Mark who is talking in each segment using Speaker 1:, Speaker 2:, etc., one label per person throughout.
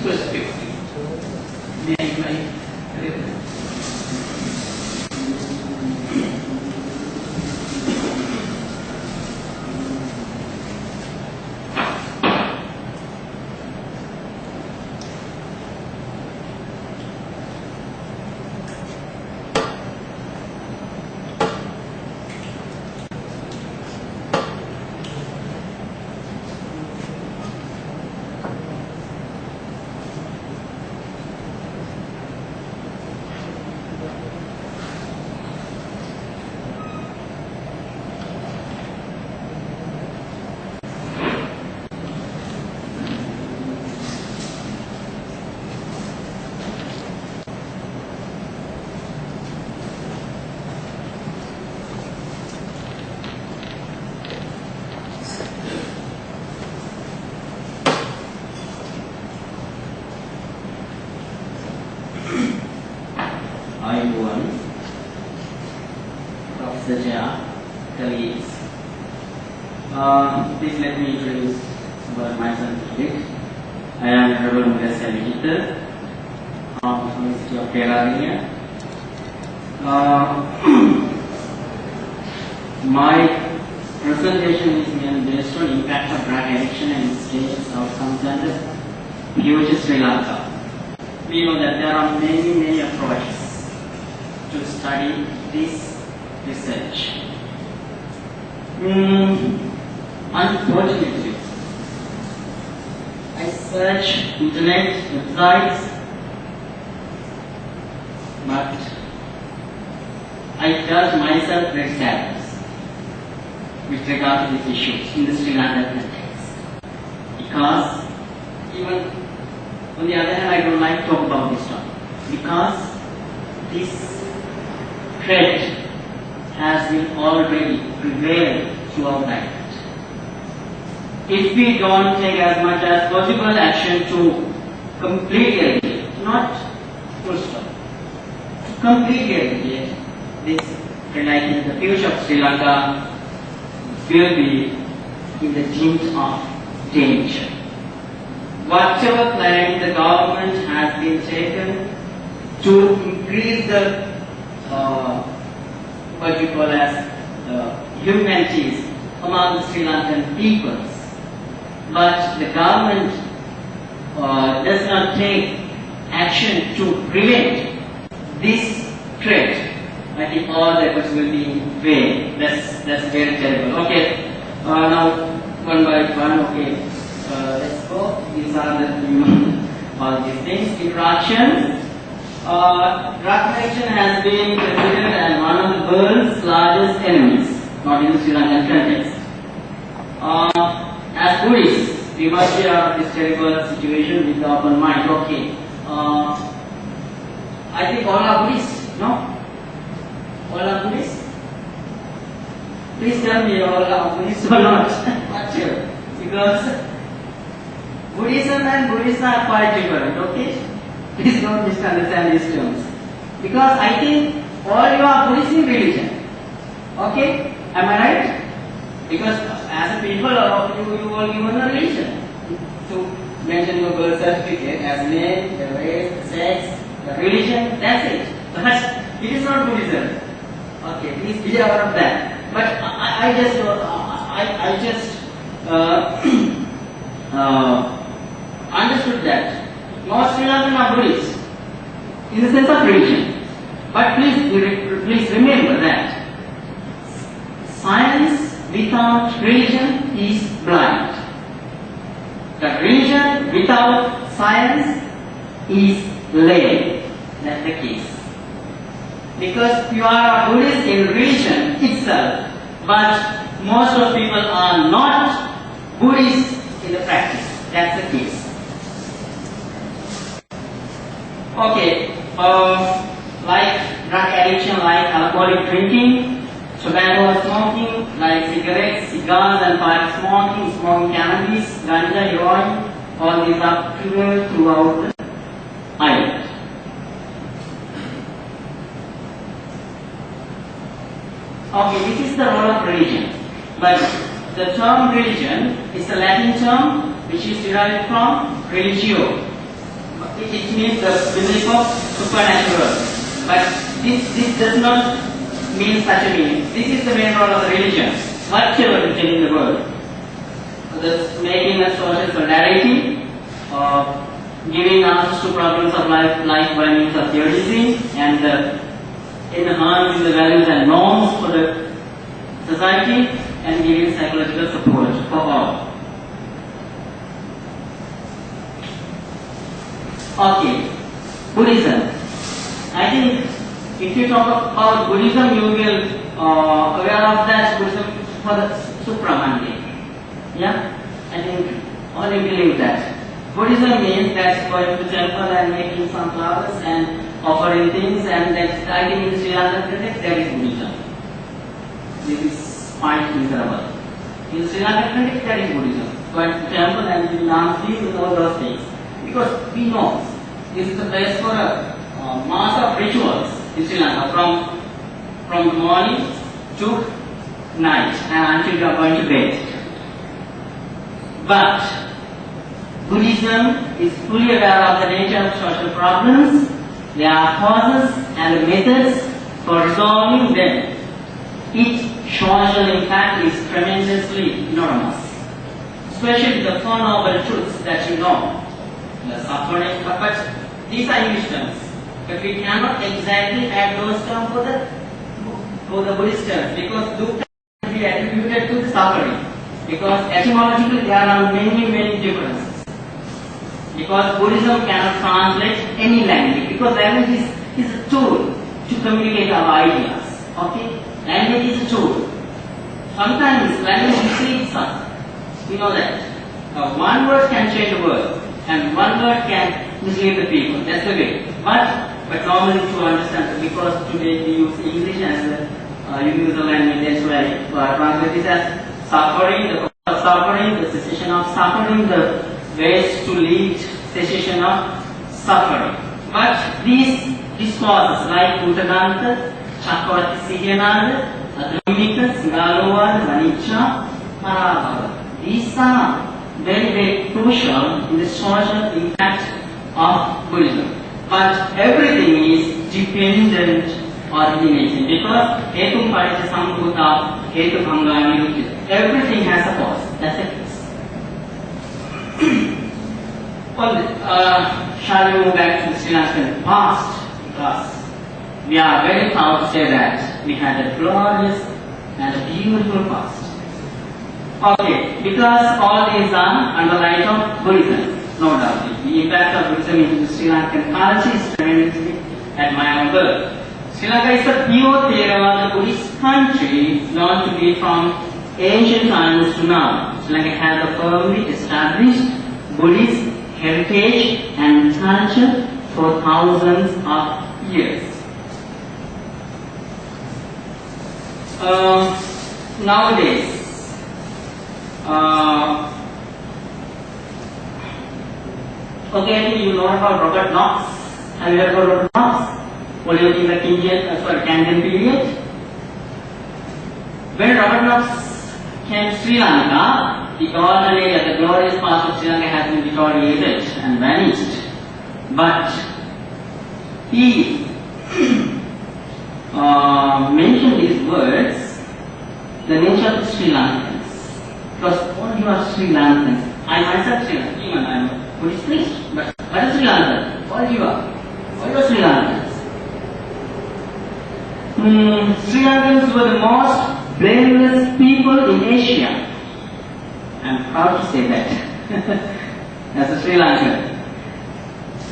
Speaker 1: perspective. May I invite Reverend? Colleagues. Please let me introduce myself a bit. I am Ven.Moragaswewe Vijitha from the University of Kerala. My presentation is based on impact of drug addiction and stages outcomes and future Sri Lanka. We know that there are many approaches to study this research. Unfortunately, I search internet websites, but I judge myself very serious with regard to these issues in the Sri Lankan context. Because even on the other hand, I don't like to talk about this one. Because this threat has been already prevailed throughout the island. If we don't take as much as possible action to completely eradicate, not full stop, to completely eradicate this, then I think the future of Sri Lanka will be in the teens of danger. Whatever plan the government has been taken to increase the what we call as humanities among the Sri Lankan peoples, but the government does not take action to prevent this threat, I think all the efforts will be in vain. That's very terrible. Okay, now one by one. Okay, let's go. These are the all these things. Interaction. Drug addiction has been considered as one of the world's largest enemies, not in the Sri Lankan context. As Buddhists, we must be out of this terrible situation with the open mind. Okay, I think all are Buddhists, no? All are Buddhists? Please tell me all are Buddhists or not. Not sure. Because Buddhism and Buddhists are quite different, okay? Please don't misunderstand these terms. Because I think all you are Buddhist in religion. Okay? Am I right? Because as a people, you all given a religion. To mention your birth certificate as name, the race, the sex, the religion, that's it. But it is not Buddhism. Okay, please be aware of that. But I just understood that most Sri Lankan are Buddhists in the sense of religion. But please remember that science without religion is blind. That religion without science is lame. That's the case. Because you are a Buddhist in religion itself, but most of people are not Buddhist in the practice. That's the case. Okay, like drug addiction, like alcoholic drinking, tobacco smoking, like cigarettes, cigars and pipe smoking, smoking cannabis, ganja, heroin, all these are prevalent throughout the island. Okay, this is the role of religion. But the term religion is a Latin term which is derived from religio, it means the belief of supernatural. But this does not mean such a meaning. This is the main role of the religion. Whatever is in the world, making a social solidarity, giving answers to problems of life by means of theology, and enhancing the values and norms for the society, and giving psychological support for all. Okay, Buddhism. I think if you talk about Buddhism, you will aware of that Buddhism for the supramandi. Yeah, I think all you believe that. Buddhism means that going to temple and making some flowers and offering things, and that's, I think in Sri Lankan context that is Buddhism. This is quite miserable. In Sri Lankan context that is Buddhism. Going to temple and doing dancing and all those things. Because we know this is the place for a mass of rituals in Sri Lanka from the morning to night and until you are going to bed. But Buddhism is fully aware of the nature of social problems. There are causes and methods for resolving them. Its social impact is tremendously enormous, especially the Four Noble Truths that you know, the suffering. But these are English terms, but we cannot exactly add those terms for the Buddhist terms, because dukkha can be attributed to the suffering. Because etymologically there are many differences. Because Buddhism cannot translate any language, because language is a tool to communicate our ideas. Okay? Language is a tool. Sometimes language misleads us. We know that. One word can change the world, and one word can mislead the people. That's the way. But normally to understand, because today we use English as a universal language, that's why translate this as suffering, the cause of suffering, the cessation of suffering, the ways to lead cessation of suffering. But these discourses like Uttaganta, Chakravarti Siddhananda, Adhamika, Sigalova, Manicca, Parabhava, these are very crucial in the social impact of Buddhism. But everything is dependent origination, because Hetu Paritya Sambhuta, Hetu Bhanga Niruddha, everything has a cause. That's the case. Shall we move back to the Sri Lankan past? Because we are very proud to say that we had a glorious and a beautiful past. Okay, because all these are under the light of Buddhism, no doubt. The impact of Buddhism into the Sri Lankan culture is tremendously admirable. Sri Lanka is a pure Theravada Buddhist country, known to be from ancient times to now. Sri Lanka has a firmly established Buddhist heritage and culture for thousands of years. Nowadays, okay, you know about Robert Knox. Have you heard about Robert Knox? What do you think the Kenyan period? When Robert Knox came to Sri Lanka, the golden age, the glorious past of Sri Lanka has been deteriorated and vanished. But he mentioned these words, the nature of the Sri Lankans. Because all you are Sri Lankans. I myself Sri Lankan, even I am a Buddhist priest, but what is Sri Lankan? All you are. All you are Sri Lankans. Sri Lankans were the most blameless people in Asia. I'm proud to say that. As a Sri Lankan.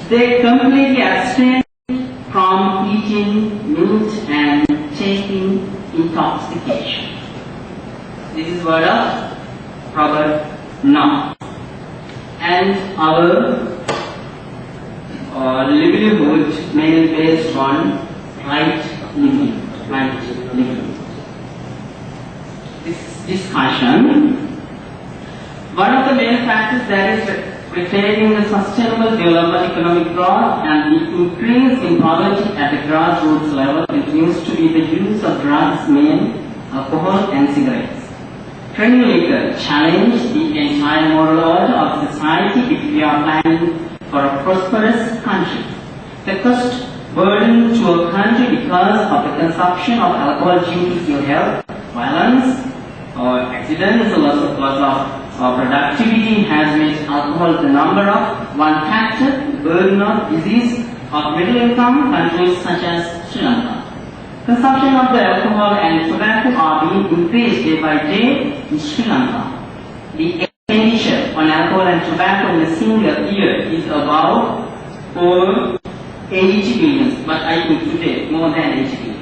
Speaker 1: They completely abstained from eating meat and taking intoxication. This is word of Robert Knox. And our livelihood mainly based on right living. This discussion, one of the main factors that is retaining the sustainable development, economic growth, and the increase in poverty at the grassroots level continues to be the use of drugs, men, alcohol, and cigarettes. Training liquor challenge the entire moral order of society if we are planning for a prosperous country. The cost burden to a country because of the consumption of alcohol due to ill health, violence, or accidents, or loss of productivity has made alcohol the number of one factor, the burden of disease of middle income countries such as Sri Lanka. Consumption of the alcohol and tobacco are being increased day by day in Sri Lanka. The expenditure on alcohol and tobacco in a single year is about over 80 billion, but I think today more than 80 billion.